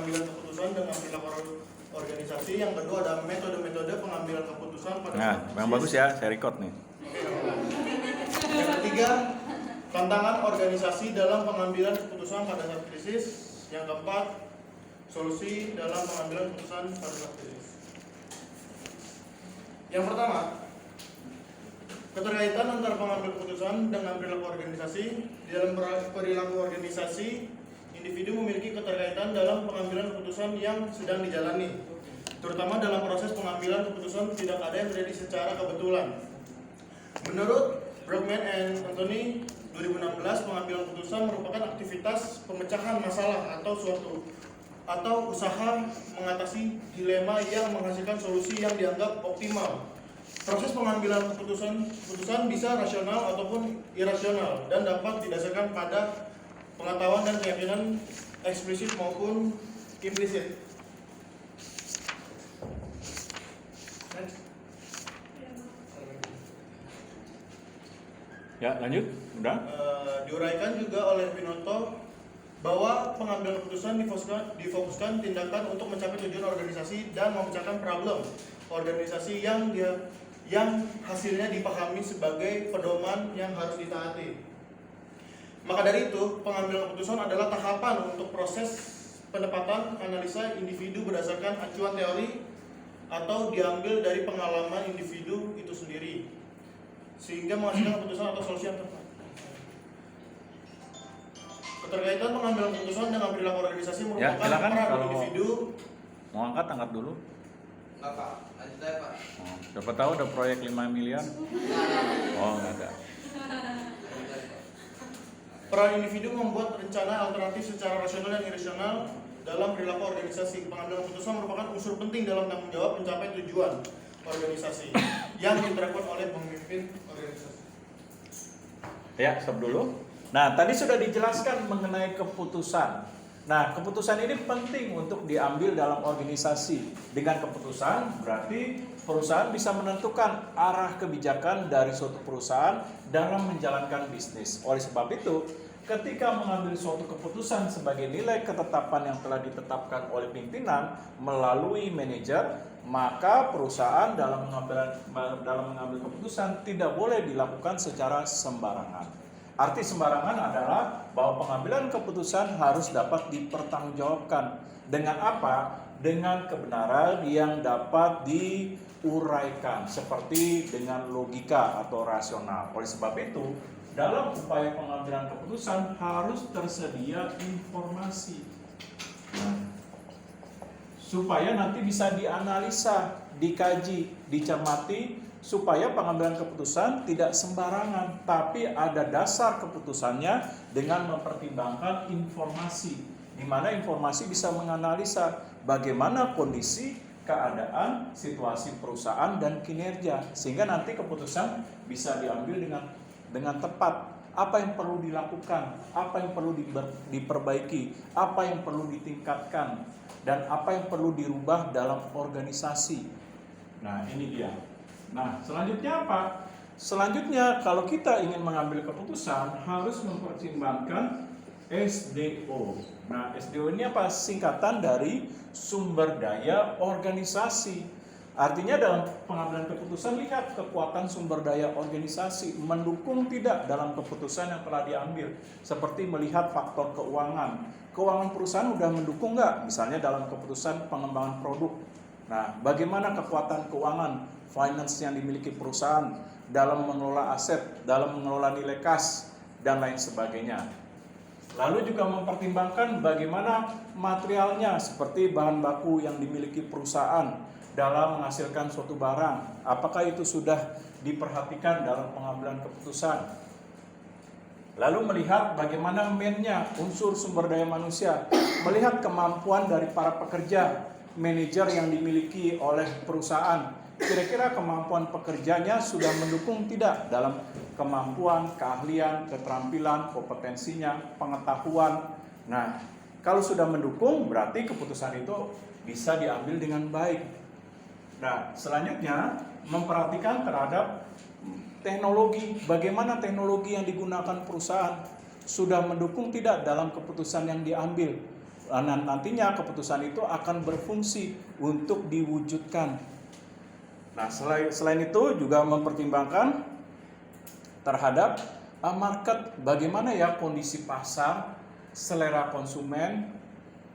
pengambilan keputusan dengan perilaku organisasi. Yang kedua ada metode-metode pengambilan keputusan pada Nah, yang bagus ya, saya record nih. Yang ketiga, tantangan organisasi dalam pengambilan keputusan pada saat krisis. Yang keempat, solusi dalam pengambilan keputusan pada saat krisis. Yang pertama, keterkaitan antara pengambil keputusan dengan perilaku organisasi. Di dalam perilaku organisasi, individu memiliki keterkaitan dalam pengambilan keputusan yang sedang dijalani. Terutama dalam proses pengambilan keputusan tidak ada yang terjadi secara kebetulan. Menurut Brockman and Anthony 2016, pengambilan keputusan merupakan aktivitas pemecahan masalah atau usaha mengatasi dilema yang menghasilkan solusi yang dianggap optimal. Proses pengambilan keputusan bisa rasional ataupun irasional dan dapat didasarkan pada pengetahuan dan keyakinan eksplisit maupun implisit. Ya, lanjut. Udah? Diuraikan juga oleh Pinoto bahwa pengambilan keputusan difokuskan tindakan untuk mencapai tujuan organisasi dan memecahkan problem organisasi yang hasilnya dipahami sebagai pedoman yang harus ditaati. Maka dari itu, pengambilan keputusan adalah tahapan untuk proses penempatan analisa individu berdasarkan acuan teori atau diambil dari pengalaman individu itu sendiri, sehingga menghasilkan keputusan atau solusi yang tepat. Keterkaitan pengambilan keputusan dengan perilaku organisasi merupakan peran individu. Mau angkat dulu. Enggak Pak, lanjut aja Pak. Siapa tahu ada proyek 5 miliar. Oh, enggak ada. Peran individu membuat rencana alternatif secara rasional dan irasional dalam perilaku organisasi. Pengambilan keputusan merupakan unsur penting dalam tanggung jawab mencapai tujuan organisasi yang diterapkan oleh pemimpin organisasi. Ya, stop dulu. Nah, tadi sudah dijelaskan mengenai keputusan. Nah, keputusan ini penting untuk diambil dalam organisasi. Dengan keputusan, berarti perusahaan bisa menentukan arah kebijakan dari suatu perusahaan dalam menjalankan bisnis. Oleh sebab itu, ketika mengambil suatu keputusan sebagai nilai ketetapan yang telah ditetapkan oleh pimpinan melalui manajer, maka perusahaan dalam mengambil keputusan tidak boleh dilakukan secara sembarangan. Arti sembarangan adalah bahwa pengambilan keputusan harus dapat dipertanggungjawabkan. Dengan apa? Dengan kebenaran yang dapat diuraikan, seperti dengan logika atau rasional. Oleh sebab itu, dalam upaya pengambilan keputusan harus tersedia informasi. Supaya nanti bisa dianalisa, dikaji, dicermati, supaya pengambilan keputusan tidak sembarangan, tapi ada dasar keputusannya dengan mempertimbangkan informasi, di mana informasi bisa menganalisa bagaimana kondisi, keadaan, situasi perusahaan dan kinerja, sehingga nanti keputusan bisa diambil dengan tepat. Apa yang perlu dilakukan, apa yang perlu diperbaiki, apa yang perlu ditingkatkan, dan apa yang perlu dirubah dalam organisasi. Nah, ini dia. Nah, selanjutnya apa? Selanjutnya, kalau kita ingin mengambil keputusan, harus mempertimbangkan SDO. Nah, SDO ini apa? Singkatan dari sumber daya organisasi. Artinya dalam pengambilan keputusan, lihat kekuatan sumber daya organisasi mendukung tidak dalam keputusan yang telah diambil. Seperti melihat faktor keuangan. Keuangan perusahaan sudah mendukung nggak? Misalnya dalam keputusan pengembangan produk. Nah, bagaimana kekuatan keuangan, finance yang dimiliki perusahaan dalam mengelola aset, dalam mengelola nilai kas, dan lain sebagainya. Lalu juga mempertimbangkan bagaimana materialnya, seperti bahan baku yang dimiliki perusahaan dalam menghasilkan suatu barang. Apakah itu sudah diperhatikan dalam pengambilan keputusan? Lalu melihat bagaimana man-nya, unsur sumber daya manusia, melihat kemampuan dari para pekerja, manajer yang dimiliki oleh perusahaan. Kira-kira kemampuan pekerjanya sudah mendukung tidak dalam kemampuan, keahlian, keterampilan, kompetensinya, pengetahuan. Nah, kalau sudah mendukung, berarti keputusan itu bisa diambil dengan baik. Nah, selanjutnya memperhatikan terhadap teknologi. Bagaimana teknologi yang digunakan perusahaan sudah mendukung tidak dalam keputusan yang diambil. nantinya keputusan itu akan berfungsi untuk diwujudkan. Nah, selain itu juga mempertimbangkan terhadap market, bagaimana ya kondisi pasar, selera konsumen,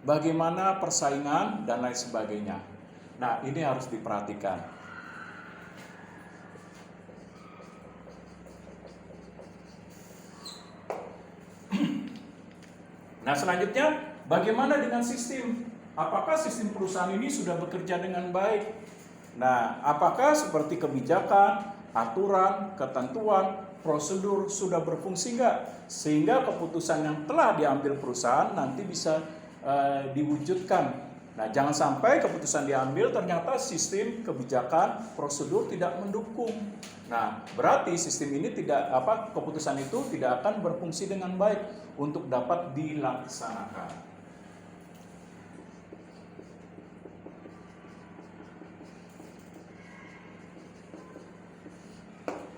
bagaimana persaingan dan lain sebagainya. Nah, ini harus diperhatikan. Nah, selanjutnya bagaimana dengan sistem? Apakah sistem perusahaan ini sudah bekerja dengan baik? Nah, apakah seperti kebijakan, aturan, ketentuan, prosedur sudah berfungsi enggak? Sehingga keputusan yang telah diambil perusahaan nanti bisa diwujudkan. Nah, jangan sampai keputusan diambil ternyata sistem, kebijakan, prosedur tidak mendukung. Nah, berarti sistem ini keputusan itu tidak akan berfungsi dengan baik untuk dapat dilaksanakan.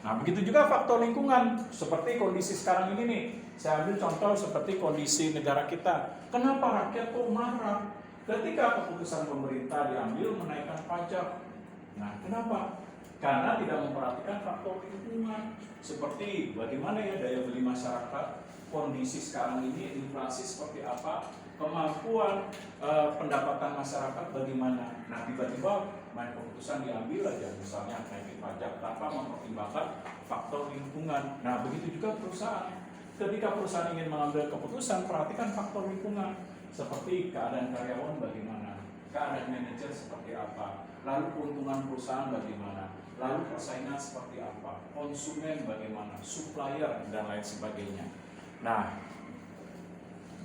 Nah, begitu juga faktor lingkungan, seperti kondisi sekarang ini nih. Saya ambil contoh seperti kondisi negara kita. Kenapa rakyat kok marah ketika keputusan pemerintah diambil menaikkan pajak? Nah, kenapa? Karena tidak memperhatikan faktor lingkungan. Seperti bagaimana ya daya beli masyarakat, kondisi sekarang ini, inflasi seperti apa, kemampuan pendapatan masyarakat bagaimana. Nah, tiba-tiba main keputusan diambil aja, misalnya naikin pajak tanpa mempertimbangkan faktor lingkungan. Nah, begitu juga perusahaan. Ketika perusahaan ingin mengambil keputusan, perhatikan faktor lingkungan. Seperti keadaan karyawan bagaimana, keadaan manajer seperti apa, lalu keuntungan perusahaan bagaimana, lalu persaingan seperti apa, konsumen bagaimana, supplier, dan lain sebagainya. Nah,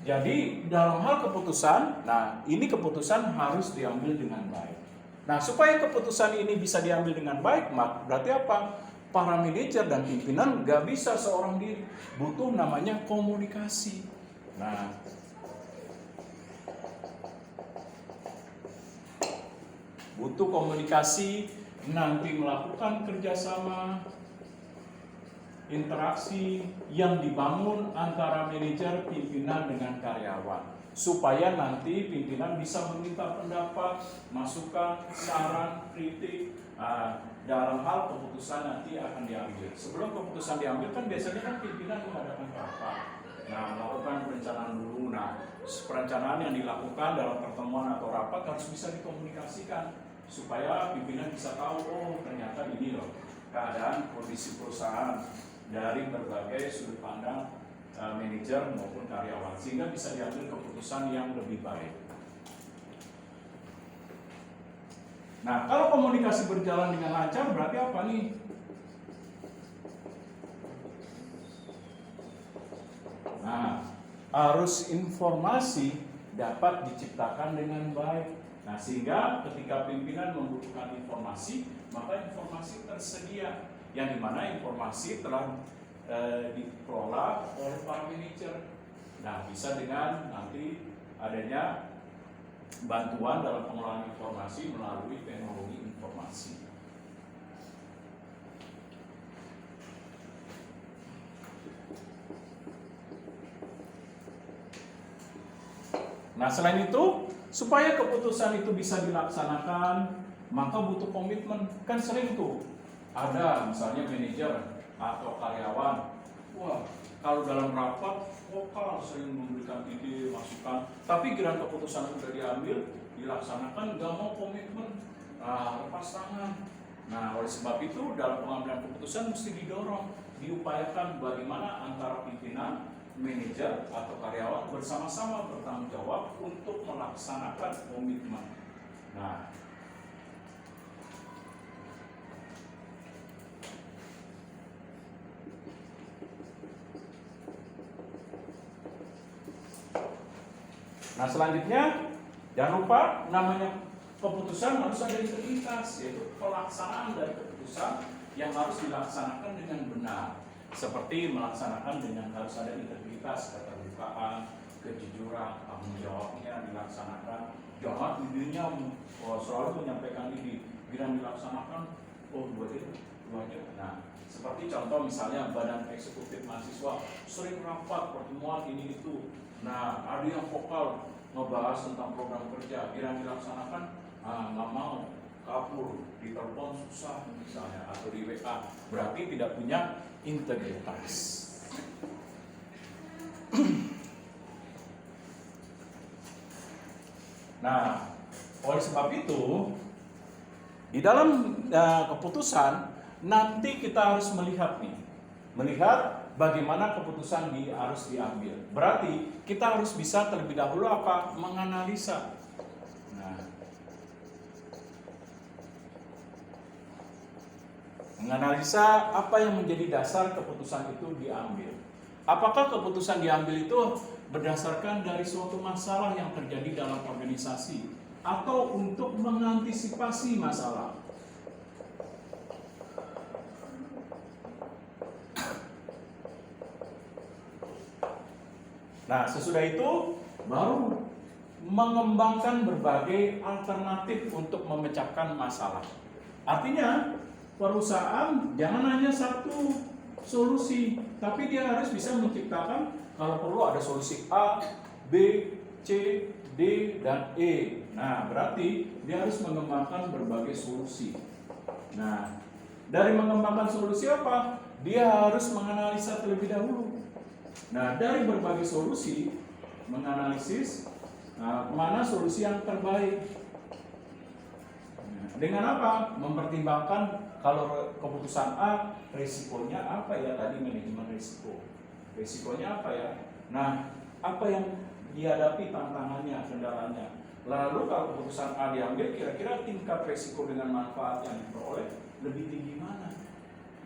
jadi dalam hal keputusan, nah ini keputusan harus diambil dengan baik. Nah, supaya keputusan ini bisa diambil dengan baik, berarti apa? Para manajer dan pimpinan gak bisa seorang diri, butuh namanya komunikasi. Nah, butuh komunikasi, nanti melakukan kerjasama, interaksi yang dibangun antara manajer, pimpinan dengan karyawan, supaya nanti pimpinan bisa meminta pendapat, masukan, saran, kritik dalam hal keputusan nanti akan diambil. Sebelum keputusan diambil kan biasanya kan pimpinan mengadakan rapat, melakukan perencanaan dulu. Nah, perencanaan yang dilakukan dalam pertemuan atau rapat harus bisa dikomunikasikan supaya pimpinan bisa tahu, oh ternyata ini loh keadaan kondisi perusahaan dari berbagai sudut pandang manajer maupun karyawan, sehingga bisa diambil keputusan yang lebih baik. Nah, kalau komunikasi berjalan dengan lancar berarti apa nih? Nah, arus informasi dapat diciptakan dengan baik. Nah, sehingga ketika pimpinan membutuhkan informasi, maka informasi tersedia, yang dimana informasi telah dikelola oleh para manajer. Nah, bisa dengan nanti adanya bantuan dalam pengelolaan informasi melalui teknologi informasi. Nah, selain itu, supaya keputusan itu bisa dilaksanakan, maka butuh komitmen. Kan sering tuh ada misalnya manajer atau karyawan, wah kalau dalam rapat vokal sering memberikan ide, masukan, tapi giliran keputusan sudah diambil, dilaksanakan nggak mau komitmen, lepas tangan. Nah, oleh sebab itu dalam pengambilan keputusan mesti didorong, diupayakan bagaimana antara pimpinan, manajer atau karyawan bersama-sama bertanggung jawab untuk melaksanakan komitmen. Nah, selanjutnya jangan lupa namanya keputusan harus ada integritas, yaitu pelaksanaan dari keputusan yang harus dilaksanakan dengan benar. Seperti melaksanakan dengan harus ada integritas, keterbukaan, kejujuran, tanggung jawabnya dilaksanakan. Jangan idenya selalu menyampaikan ide, bila dilaksanakan, oh dua aja. Nah, seperti contoh misalnya badan eksekutif mahasiswa sering rapat, pertemuan ini itu. Nah, ada yang vokal, ngebahas tentang program kerja, kira dilaksanakan, nggak mau, kabur, ditelepon susah misalnya, atau di WA, berarti tidak punya integritas. Nah, oleh sebab itu, di dalam keputusan nanti kita harus melihat bagaimana keputusan harus diambil. Berarti kita harus bisa terlebih dahulu apa? Menganalisa. Nah, menganalisa apa yang menjadi dasar keputusan itu diambil. Apakah keputusan diambil itu berdasarkan dari suatu masalah yang terjadi dalam organisasi atau untuk mengantisipasi masalah? Nah, sesudah itu baru mengembangkan berbagai alternatif untuk memecahkan masalah. Artinya, perusahaan jangan hanya satu solusi, tapi dia harus bisa menciptakan, kalau perlu ada solusi A, B, C, D, dan E. Nah, berarti dia harus mengembangkan berbagai solusi. Nah, dari mengembangkan solusi apa? Dia harus menganalisa terlebih dahulu. Nah, dari berbagai solusi, menganalisis mana solusi yang terbaik. Dengan apa? Mempertimbangkan kalau keputusan A, risikonya apa ya? Tadi manajemen risiko. Risikonya apa ya? Nah, apa yang dihadapi tantangannya, kendalanya. Lalu kalau keputusan A diambil, kira-kira tingkat risiko dengan manfaat yang diperoleh lebih tinggi mana?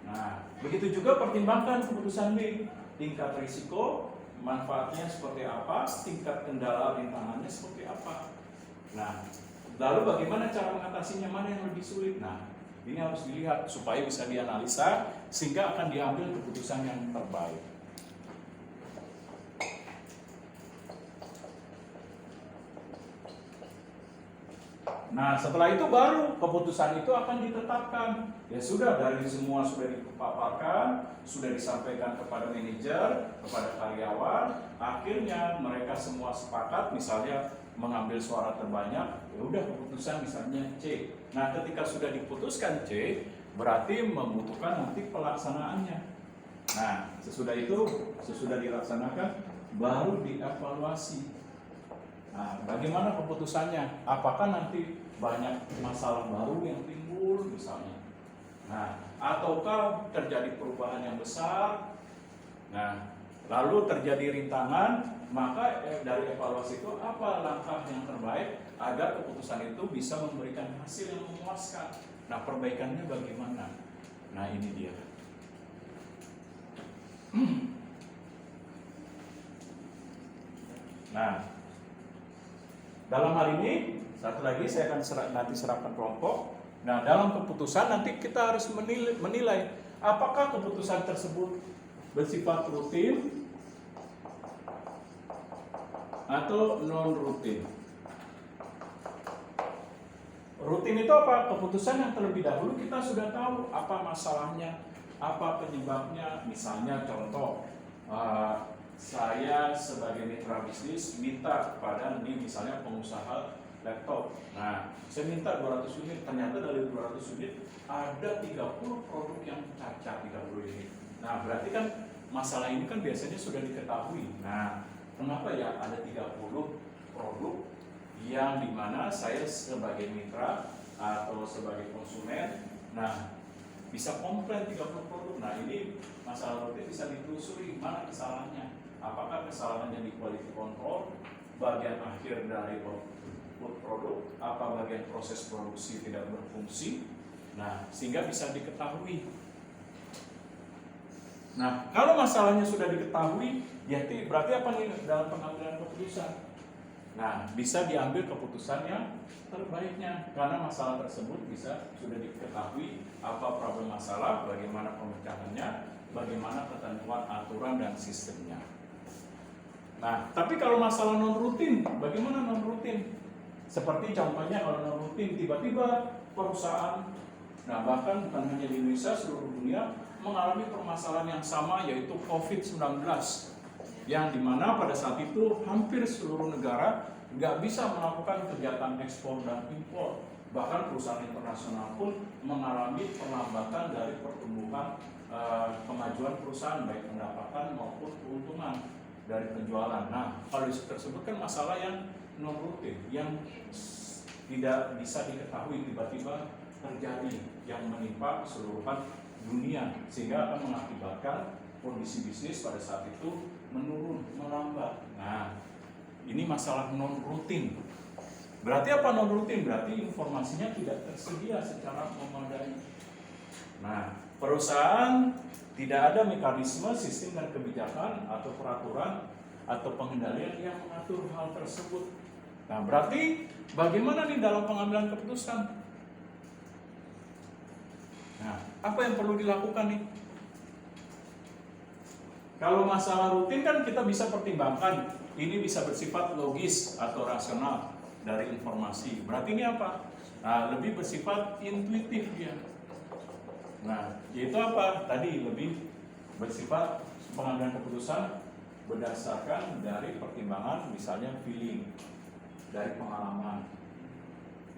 Nah, begitu juga pertimbangkan keputusan B. Tingkat risiko, manfaatnya seperti apa, tingkat kendala rintangannya seperti apa. Nah, lalu bagaimana cara mengatasinya, mana yang lebih sulit. Nah, ini harus dilihat supaya bisa dianalisa sehingga akan diambil keputusan yang terbaik. Nah, setelah itu baru keputusan itu akan ditetapkan. Ya sudah, dari semua sudah dipaparkan, sudah disampaikan kepada manajer, kepada karyawan. Akhirnya mereka semua sepakat, misalnya mengambil suara terbanyak. Ya udah, keputusan misalnya C. Nah, ketika sudah diputuskan C, berarti membutuhkan nanti pelaksanaannya. Nah, sesudah dilaksanakan, baru dievaluasi. Nah, bagaimana keputusannya? Apakah nanti banyak masalah baru yang timbul misalnya? Nah, ataukah terjadi perubahan yang besar? Nah, lalu terjadi rintangan, maka dari evaluasi itu apa langkah yang terbaik agar keputusan itu bisa memberikan hasil yang memuaskan? Nah, perbaikannya bagaimana? Nah, ini dia. Nah, dalam hal ini, satu lagi saya akan nanti serahkan kelompok. Nah, dalam keputusan nanti kita harus menilai apakah keputusan tersebut bersifat rutin atau non rutin. Rutin itu apa? Keputusan yang terlebih dahulu kita sudah tahu apa masalahnya, apa penyebabnya. Misalnya contoh, saya sebagai mitra bisnis minta kepada misalnya pengusaha laptop. Nah, saya minta 200 unit, ternyata dari 200 unit ada 30 produk yang cacat, 30 unit. Nah, berarti kan masalah ini kan biasanya sudah diketahui. Nah, kenapa ya ada 30 produk yang dimana saya sebagai mitra atau sebagai konsumen, nah bisa komplain 30 produk. Nah, ini masalah rutin bisa ditelusuri mana kesalahannya. Apakah kesalahannya di quality control, bagian akhir dari output produk, apa bagian proses produksi tidak berfungsi. Nah, sehingga bisa diketahui. Nah, kalau masalahnya sudah diketahui, ya berarti apa nih dalam pengambilan keputusan? Nah, bisa diambil keputusan yang terbaiknya karena masalah tersebut sudah diketahui apa problem masalah, bagaimana pemecahannya, bagaimana ketentuan aturan dan sistemnya. Nah, tapi kalau masalah non rutin, bagaimana non rutin? Seperti contohnya kalau non rutin tiba-tiba perusahaan, nah bahkan bukan hanya di Indonesia, seluruh dunia mengalami permasalahan yang sama yaitu COVID-19. yang dimana pada saat itu hampir seluruh negara nggak bisa melakukan kegiatan ekspor dan impor. Bahkan perusahaan internasional pun mengalami perlambatan dari pertumbuhan kemajuan perusahaan, baik pendapatan maupun keuntungan dari penjualan. Nah, kondisi tersebut kan masalah yang non rutin, yang tidak bisa diketahui tiba-tiba terjadi, yang menimpa keseluruhan dunia, sehingga akan mengakibatkan kondisi bisnis pada saat itu menurun, melambat. Nah, ini masalah non rutin. Berarti apa non rutin? Berarti informasinya tidak tersedia secara memadai. Nah, perusahaan tidak ada mekanisme, sistem dan kebijakan atau peraturan atau pengendalian yang mengatur hal tersebut. Nah, berarti bagaimana nih dalam pengambilan keputusan? Nah, apa yang perlu dilakukan nih? Kalau masalah rutin kan kita bisa pertimbangkan, ini bisa bersifat logis atau rasional dari informasi. Berarti ini apa? Nah, lebih bersifat intuitif dia. Nah, yaitu apa? Tadi lebih bersifat pengambilan keputusan berdasarkan dari pertimbangan, misalnya feeling, dari pengalaman.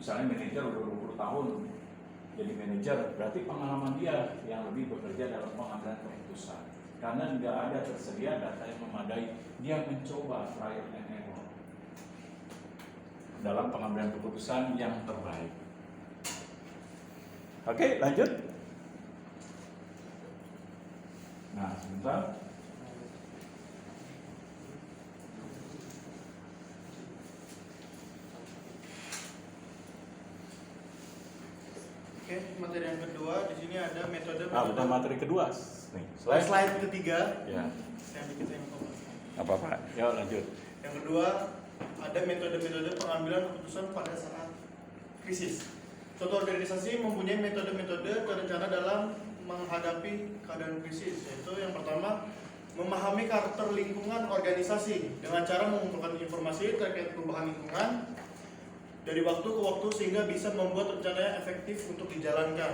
Misalnya manajer udah 20 tahun jadi manajer, berarti pengalaman dia yang lebih bekerja dalam pengambilan keputusan. Karena tidak ada tersedia data yang memadai, dia mencoba trial and error dalam pengambilan keputusan yang terbaik. Oke, lanjut. Nah, sebentar. Oke, materi yang kedua di sini ada metode. Udah materi kedua. Nih, slide ketiga. Ya. Yang dikit yang Apa-apa. Ya, lanjut. Yang kedua, ada metode-metode pengambilan keputusan pada saat krisis. Suatu organisasi mempunyai metode-metode terencana dalam menghadapi keadaan krisis, yaitu yang pertama, memahami karakter lingkungan organisasi dengan cara mengumpulkan informasi terkait perubahan lingkungan dari waktu ke waktu sehingga bisa membuat rencana yang efektif untuk dijalankan.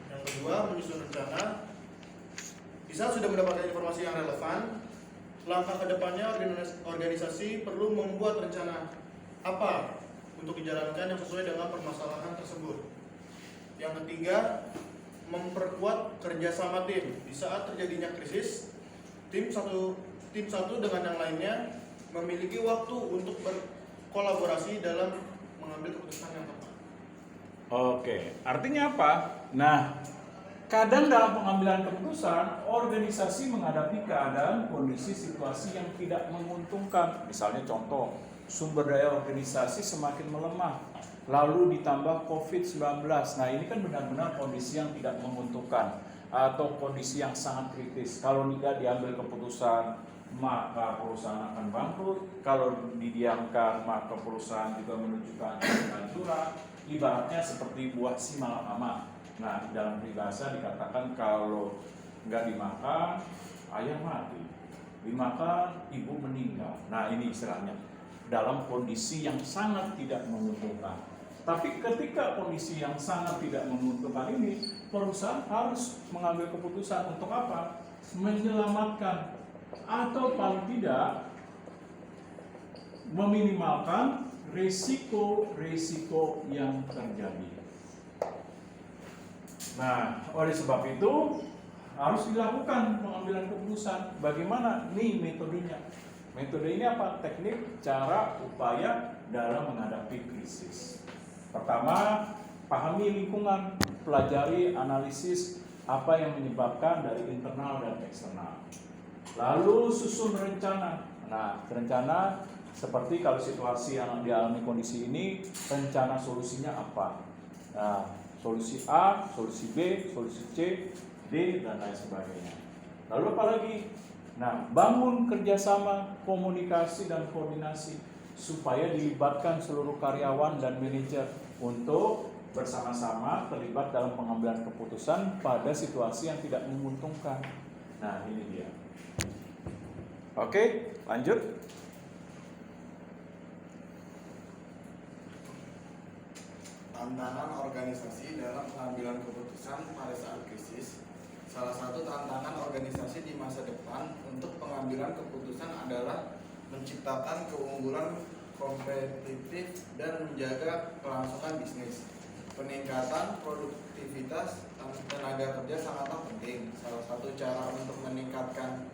Yang kedua, menyusun rencana. Di saat sudah mendapatkan informasi yang relevan, langkah kedepannya organisasi perlu membuat rencana apa untuk dijalankan yang sesuai dengan permasalahan tersebut. Yang ketiga, memperkuat kerjasama tim. Di saat terjadinya krisis, tim satu dengan yang lainnya memiliki waktu untuk berkolaborasi dalam mengambil keputusan yang tepat. Oke, artinya apa? Nah, kadang dalam pengambilan keputusan, organisasi menghadapi keadaan kondisi situasi yang tidak menguntungkan. Misalnya contoh, sumber daya organisasi semakin melemah, lalu ditambah COVID-19. Nah, ini kan benar-benar kondisi yang tidak menguntungkan atau kondisi yang sangat kritis. Kalau tidak diambil keputusan, maka perusahaan akan bangkrut. Kalau didiamkan, maka perusahaan juga menunjukkan kehancuran. Ibaratnya seperti buah si malakama. Nah, dalam peribahasa dikatakan kalau nggak dimakan, ayam mati. Dimakan, ibu meninggal. Nah, ini istilahnya. Dalam kondisi yang sangat tidak menguntungkan. Tapi ketika kondisi yang sangat tidak menguntungkan ini, perusahaan harus mengambil keputusan untuk apa? Menyelamatkan atau paling tidak meminimalkan risiko-risiko yang terjadi. Nah, oleh sebab itu harus dilakukan pengambilan keputusan. Bagaimana nih metodenya? Metode ini apa? Teknik, cara, upaya dalam menghadapi krisis. Pertama, pahami lingkungan, pelajari analisis apa yang menyebabkan dari internal dan eksternal. Lalu susun rencana. Nah, rencana seperti kalau situasi yang dialami kondisi ini, rencana solusinya apa? Nah, solusi A, solusi B, solusi C, D, dan lain sebagainya. Lalu apa lagi? Nah, bangun kerjasama, komunikasi, dan koordinasi supaya dilibatkan seluruh karyawan dan manajer untuk bersama-sama terlibat dalam pengambilan keputusan pada situasi yang tidak menguntungkan. Nah, ini dia. Oke, lanjut. Tantangan organisasi dalam pengambilan keputusan pada saat krisis. Salah satu tantangan organisasi di masa depan untuk pengambilan keputusan adalah menciptakan keunggulan kompetitif dan menjaga kelangsungan bisnis. Peningkatan produktivitas tenaga kerja sangatlah penting. Salah satu cara untuk meningkatkan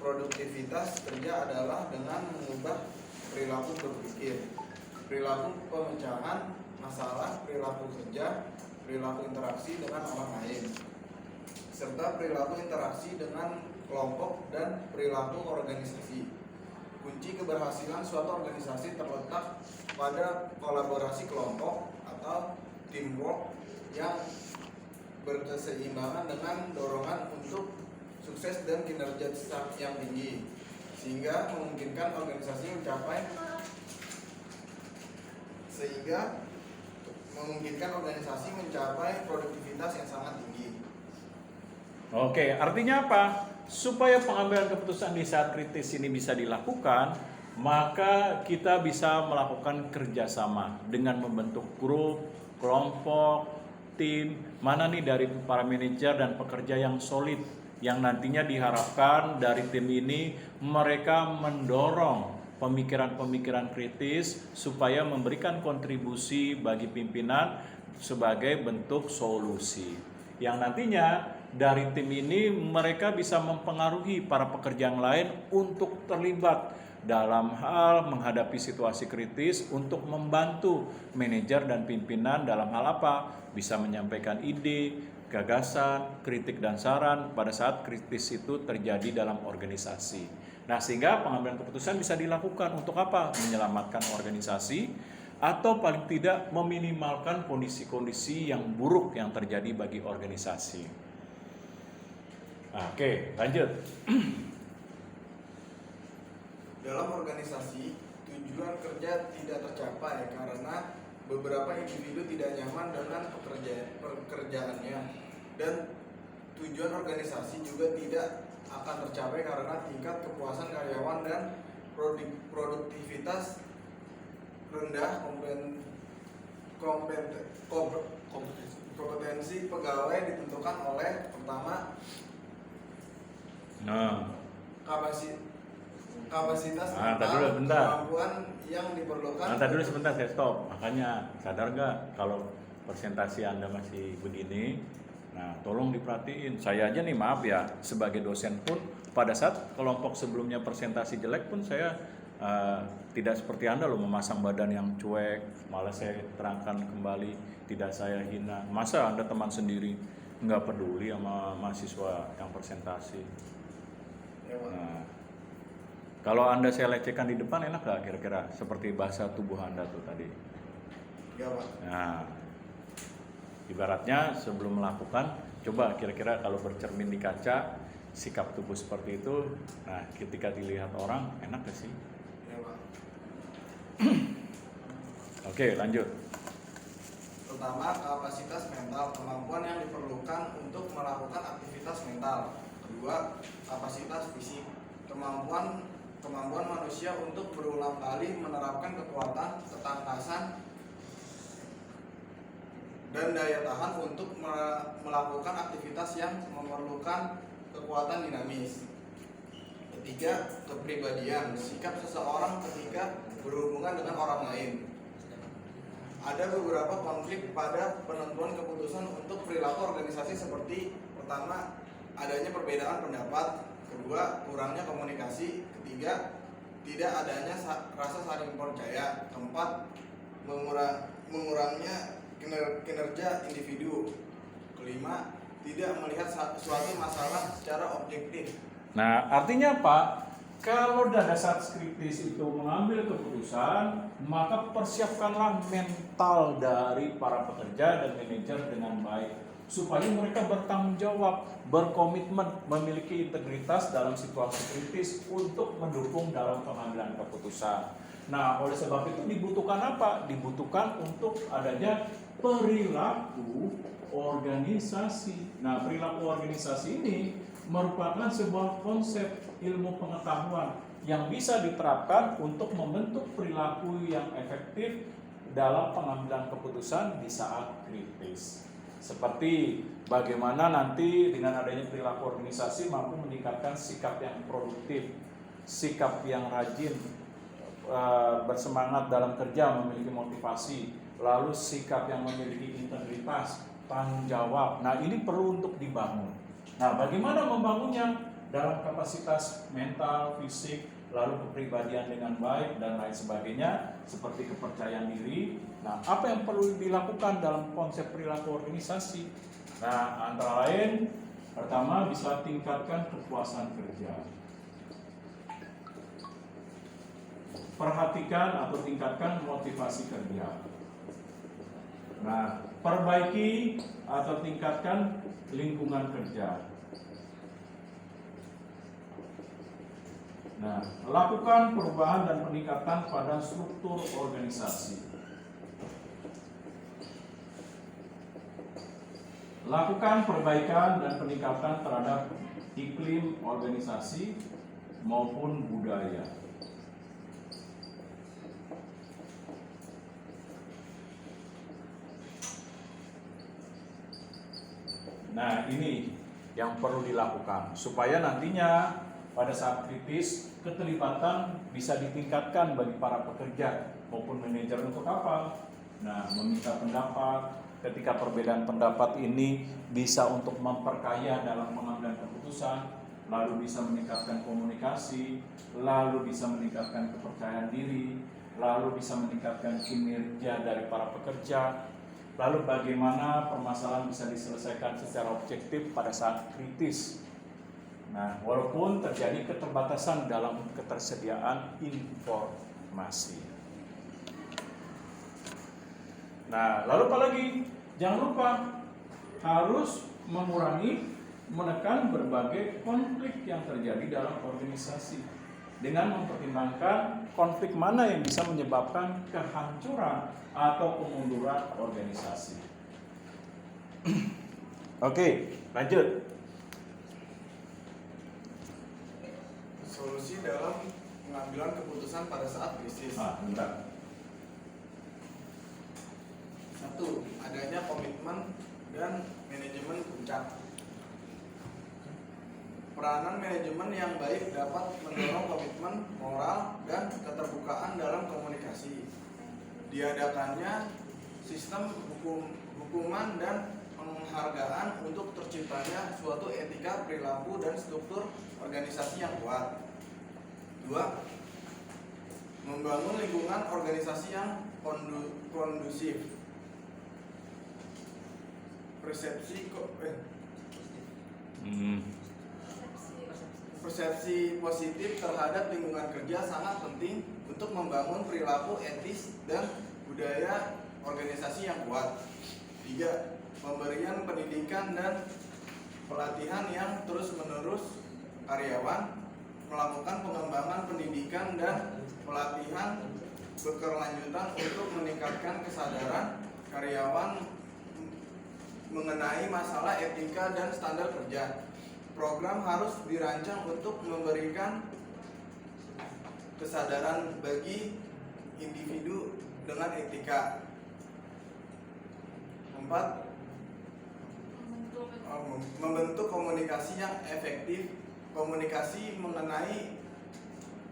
produktivitas kerja adalah dengan mengubah perilaku berpikir, perilaku pemecahan masalah, perilaku kerja, perilaku interaksi dengan orang lain, serta perilaku interaksi dengan kelompok dan perilaku organisasi. Kunci keberhasilan suatu organisasi terletak pada kolaborasi kelompok atau teamwork yang berkeseimbangan dengan dorongan untuk sukses dan kinerja yang tinggi, sehingga memungkinkan organisasi mencapai produktivitas yang sangat tinggi. Oke, artinya apa? Supaya pengambilan keputusan di saat kritis ini bisa dilakukan, maka kita bisa melakukan kerjasama dengan membentuk grup, kelompok, tim, mana nih dari para manajer dan pekerja yang solid, yang nantinya diharapkan dari tim ini mereka mendorong pemikiran-pemikiran kritis supaya memberikan kontribusi bagi pimpinan sebagai bentuk solusi. Yang nantinya dari tim ini mereka bisa mempengaruhi para pekerja yang lain untuk terlibat dalam hal menghadapi situasi kritis untuk membantu manajer dan pimpinan dalam hal apa? Bisa menyampaikan ide, gagasan, kritik dan saran pada saat kritis itu terjadi dalam organisasi. Nah, sehingga pengambilan keputusan bisa dilakukan untuk apa? Menyelamatkan organisasi atau paling tidak meminimalkan kondisi-kondisi yang buruk yang terjadi bagi organisasi. Oke, lanjut. Dalam organisasi, tujuan kerja tidak tercapai karena beberapa individu tidak nyaman dengan pekerjaannya, dan tujuan organisasi juga tidak akan tercapai karena tingkat kepuasan karyawan dan produktivitas rendah. Kompetensi pegawai ditentukan oleh pertama kapasitas mental, kemampuan yang diperlukan. Tadi dulu sebentar, saya stop. Makanya sadar gak kalau presentasi Anda masih begini? Nah, tolong diperhatiin. Saya aja nih, maaf ya, sebagai dosen pun pada saat kelompok sebelumnya presentasi jelek pun saya tidak seperti Anda loh, memasang badan yang cuek, malah saya terangkan kembali, tidak saya hina. Masa Anda teman sendiri nggak peduli sama mahasiswa yang presentasi? Nah, kalau Anda saya lecehkan di depan, enak gak kira-kira? Seperti bahasa tubuh Anda tuh tadi. Ya, Pak. Nah, ibaratnya sebelum melakukan, coba kira-kira kalau bercermin di kaca, sikap tubuh seperti itu, nah ketika dilihat orang, enak gak sih? Ya, Pak. Oke, lanjut. Pertama, kapasitas mental, kemampuan yang diperlukan untuk melakukan aktivitas mental. Kedua, kapasitas fisik, kemampuan manusia untuk berulang kali menerapkan kekuatan, ketangkasan, dan daya tahan untuk melakukan aktivitas yang memerlukan kekuatan dinamis. Ketiga, kepribadian, sikap seseorang ketika berhubungan dengan orang lain. Ada beberapa konflik pada penentuan keputusan untuk perilaku organisasi, seperti pertama, adanya perbedaan pendapat. Kedua, kurangnya komunikasi. Ketiga, tidak adanya rasa saling percaya. Keempat, mengurangnya kinerja individu. Kelima, tidak melihat suatu masalah secara objektif. Nah, artinya apa? Kalau pada saat kritis itu mengambil keputusan, maka persiapkanlah mental dari para pekerja dan manajer dengan baik, supaya mereka bertanggung jawab, berkomitmen, memiliki integritas dalam situasi kritis untuk mendukung dalam pengambilan keputusan. Nah, oleh sebab itu dibutuhkan apa? Dibutuhkan untuk adanya perilaku organisasi. Nah, perilaku organisasi ini merupakan sebuah konsep ilmu pengetahuan yang bisa diterapkan untuk membentuk perilaku yang efektif dalam pengambilan keputusan di saat kritis. Seperti bagaimana nanti dengan adanya perilaku organisasi mampu meningkatkan sikap yang produktif, sikap yang rajin, bersemangat dalam kerja, memiliki motivasi, lalu sikap yang memiliki integritas, tanggung jawab. Nah, ini perlu untuk dibangun. Nah, bagaimana membangunnya? Dalam kapasitas mental, fisik, lalu kepribadian dengan baik dan lain sebagainya, seperti kepercayaan diri. Nah, apa yang perlu dilakukan dalam konsep perilaku organisasi? Nah, antara lain, pertama bisa tingkatkan kepuasan kerja. Perhatikan atau tingkatkan motivasi kerja. Nah, perbaiki atau tingkatkan lingkungan kerja. Nah, lakukan perubahan dan peningkatan pada struktur organisasi. Lakukan perbaikan dan peningkatan terhadap iklim organisasi maupun budaya. Nah, ini yang perlu dilakukan supaya nantinya pada saat kritis keterlibatan bisa ditingkatkan bagi para pekerja maupun manajer. Untuk apa? Nah, meminta pendapat. Ketika perbedaan pendapat ini bisa untuk memperkaya dalam pengambilan keputusan, lalu bisa meningkatkan komunikasi, lalu bisa meningkatkan kepercayaan diri, lalu bisa meningkatkan kinerja dari para pekerja. Lalu bagaimana permasalahan bisa diselesaikan secara objektif pada saat kritis. Nah, walaupun terjadi keterbatasan dalam ketersediaan informasi. Nah, lalu apa lagi? Jangan lupa harus menekan berbagai konflik yang terjadi dalam organisasi dengan mempertimbangkan konflik mana yang bisa menyebabkan kehancuran atau kemunduran organisasi. Oke, lanjut. Solusi dalam pengambilan keputusan pada saat krisis. Bentar. 1. Adanya komitmen dan manajemen puncak. Peranan manajemen yang baik dapat mendorong komitmen, moral, dan keterbukaan dalam komunikasi. Diadakannya sistem hukuman dan penghargaan untuk terciptanya suatu etika, perilaku, dan struktur organisasi yang kuat. 2. Membangun lingkungan organisasi yang kondusif. Persepsi positif terhadap lingkungan kerja sangat penting untuk membangun perilaku etis dan budaya organisasi yang kuat. 3. Pemberian pendidikan dan pelatihan yang terus-menerus karyawan, melakukan pengembangan pendidikan dan pelatihan berkelanjutan untuk meningkatkan kesadaran karyawan mengenai masalah etika dan standar kerja. Program harus dirancang untuk memberikan kesadaran bagi individu dengan etika. 4. Membentuk komunikasi yang efektif. Komunikasi mengenai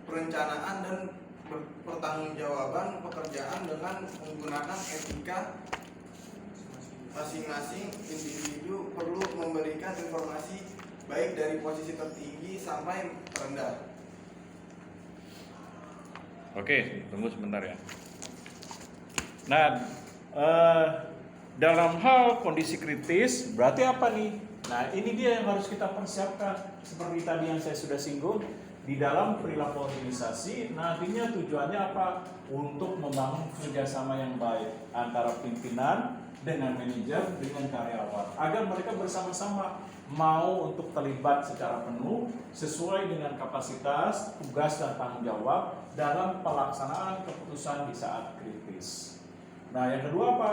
perencanaan dan pertanggungjawaban pekerjaan dengan menggunakan etika. Masing-masing individu perlu memberikan informasi baik dari posisi tertinggi sampai terendah. Oke, tunggu sebentar ya. Nah, dalam hal kondisi kritis berarti apa nih? Nah, ini dia yang harus kita persiapkan. Seperti tadi yang saya sudah singgung, di dalam perilaku organisasi nantinya tujuannya apa? Untuk membangun kerjasama yang baik antara pimpinan dengan manajer, dengan karyawan, agar mereka bersama-sama mau untuk terlibat secara penuh sesuai dengan kapasitas, tugas, dan tanggung jawab dalam pelaksanaan keputusan di saat kritis. Nah, yang kedua apa?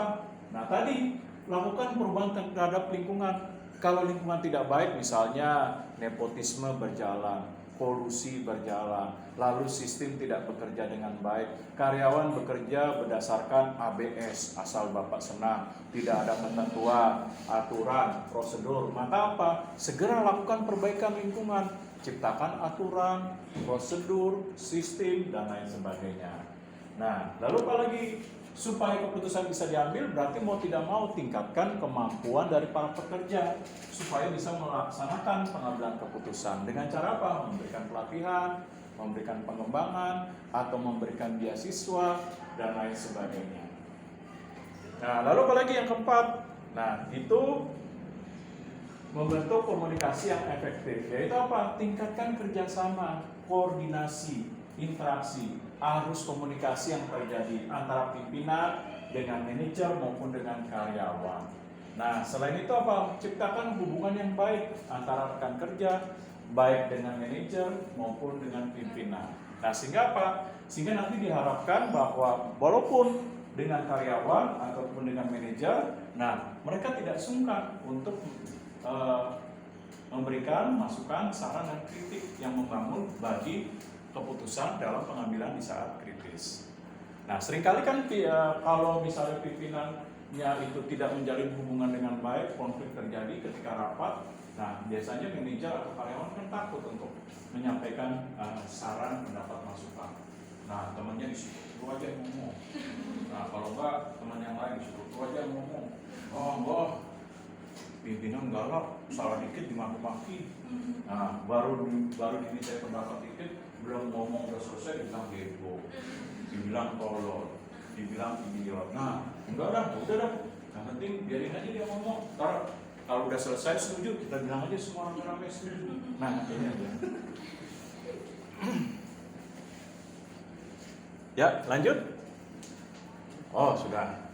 Nah, tadi lakukan perubahan terhadap lingkungan. Kalau lingkungan tidak baik, misalnya nepotisme berjalan, kolusi berjalan, lalu sistem tidak bekerja dengan baik, karyawan bekerja berdasarkan ABS, asal Bapak senang, tidak ada ketentuan, aturan, prosedur, maka apa? Segera lakukan perbaikan lingkungan, ciptakan aturan, prosedur, sistem, dan lain sebagainya. Nah, lalu apa lagi? Supaya keputusan bisa diambil, berarti mau tidak mau tingkatkan kemampuan dari para pekerja supaya bisa melaksanakan pengambilan keputusan. Dengan cara apa? Memberikan pelatihan, memberikan pengembangan, atau memberikan beasiswa, dan lain sebagainya. Nah, lalu apa lagi yang keempat? Nah, itu membentuk komunikasi yang efektif. Yaitu apa? Tingkatkan kerjasama, koordinasi, interaksi, arus komunikasi yang terjadi antara pimpinan dengan manajer maupun dengan karyawan. Nah, selain itu apa? Ciptakan hubungan yang baik antara rekan kerja, baik dengan manajer maupun dengan pimpinan. Nah, sehingga apa? Sehingga nanti diharapkan bahwa walaupun dengan karyawan ataupun dengan manajer, nah mereka tidak sungkan untuk memberikan masukan, saran, dan kritik yang membangun bagi keputusan dalam pengambilan di saat kritis. Nah, seringkali kan kalau misalnya pimpinannya itu tidak menjalin hubungan dengan baik, konflik terjadi ketika rapat. Nah, biasanya manajer atau karyawan kan takut untuk menyampaikan saran, pendapat, masukan. Nah, temannya disuruh, lu aja yang ngomong. Nah, kalau enggak, teman yang lain disuruh, lu aja yang ngomong. Oh, enggak, pimpinan galak, salah dikit dimaki-maki. Nah, baru diminta pendapat dikit, belum ngomong udah selesai dibilang bego, dibilang tolol, dibilang idiot. Nah, enggak dah, udah dah. Yang penting biarin aja dia ngomong. Ntar kalau udah selesai setuju, kita bilang aja semua rame-rame setuju. Nah, ini aja. Ya, lanjut. Oh, sudah.